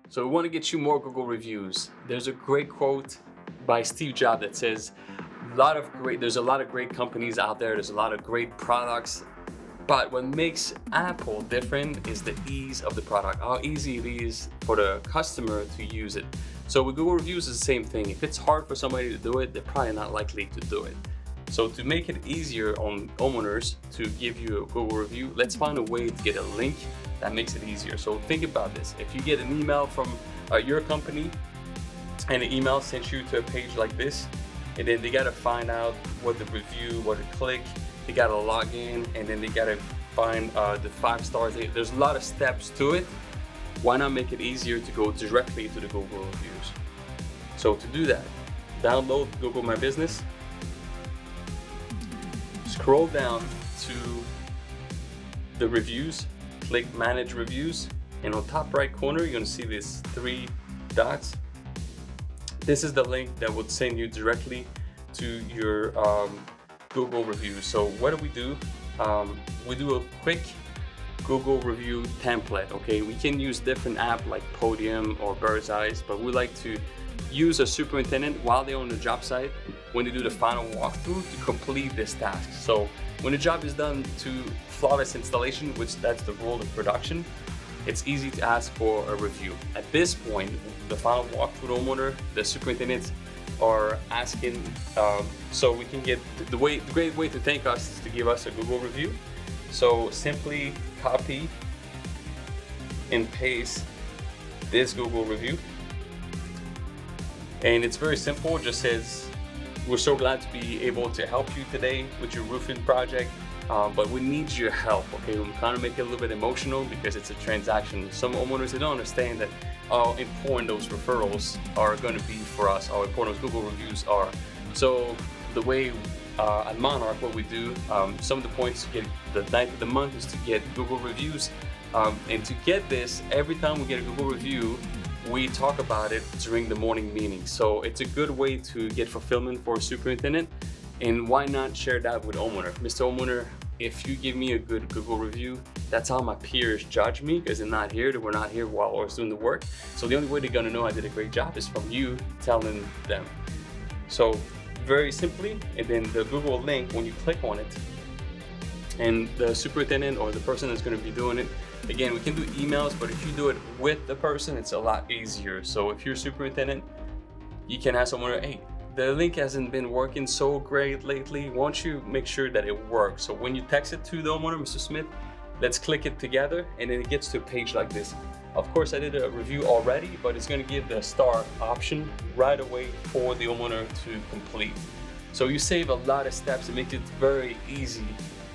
So we want to get you more Google reviews. There's a great quote by Steve Jobs that says, there's a lot of great companies out there, there's a lot of great products, but what makes Apple different is the ease of the product, how easy it is for the customer to use it. So with Google reviews, it's the same thing. If it's hard for somebody to do it, they're probably not likely to do it. So to make it easier on homeowners to give you a Google review, let's find a way to get a link that makes it easier. So think about this. If you get an email from your company and the email sent you to a page like this, and then they gotta find out what the review, what to click, they gotta log in, and then they gotta find the 5 stars. There's a lot of steps to it. Why not make it easier to go directly to the Google reviews? So to do that, download Google My Business, scroll down to the reviews, click Manage Reviews, and on top right corner, you're gonna see these 3 dots. This is the link that would send you directly to your Google reviews. So what do? We do a quick Google review template, okay? We can use different apps like Podium or Bird's Eyes, but we like to use a superintendent while they're on the job site when they do the final walkthrough to complete this task. So when the job is done to flawless installation, which that's the role of production, it's easy to ask for a review. At this point, the final walkthrough homeowner, the superintendents are asking, so we can get the great way to thank us is to give us a Google review. So simply copy and paste this Google review. And it's very simple, it just says, we're so glad to be able to help you today with your roofing project, but we need your help, okay? We kind of make it a little bit emotional because it's a transaction. Some homeowners, they don't understand that how important those referrals are going to be for us, how important those Google reviews are. So the way at Monarch, what we do, some of the points to get the ninth of the month is to get Google reviews. And to get this, every time we get a Google review, we talk about it during the morning meeting. So it's a good way to get fulfillment for a superintendent. And why not share that with homeowner? Mr. Homeowner, if you give me a good Google review, that's how my peers judge me because they're not here, we're not here while I was doing the work. So the only way they're gonna know I did a great job is from you telling them. So very simply, and then the Google link, when you click on it, and the superintendent or the person that's gonna be doing it, again, we can do emails, but if you do it with the person, it's a lot easier. So if you're a superintendent, you can ask someone, hey, the link hasn't been working so great lately. Why don't you make sure that it works? So when you text it to the homeowner, Mr. Smith, let's click it together, and then it gets to a page like this. Of course, I did a review already, but it's gonna give the star option right away for the homeowner to complete. So you save a lot of steps and make it very easy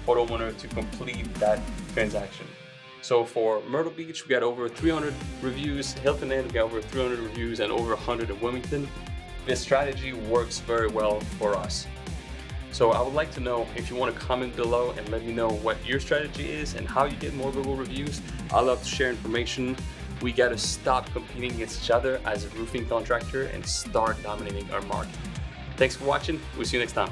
for the homeowner to complete that transaction. So for Myrtle Beach, we got over 300 reviews. Hilton Head, we got over 300 reviews, and over 100 in Wilmington. This strategy works very well for us. So I would like to know if you want to comment below and let me know what your strategy is and how you get more Google reviews. I love to share information. We got to stop competing against each other as a roofing contractor and start dominating our market. Thanks for watching. We'll see you next time.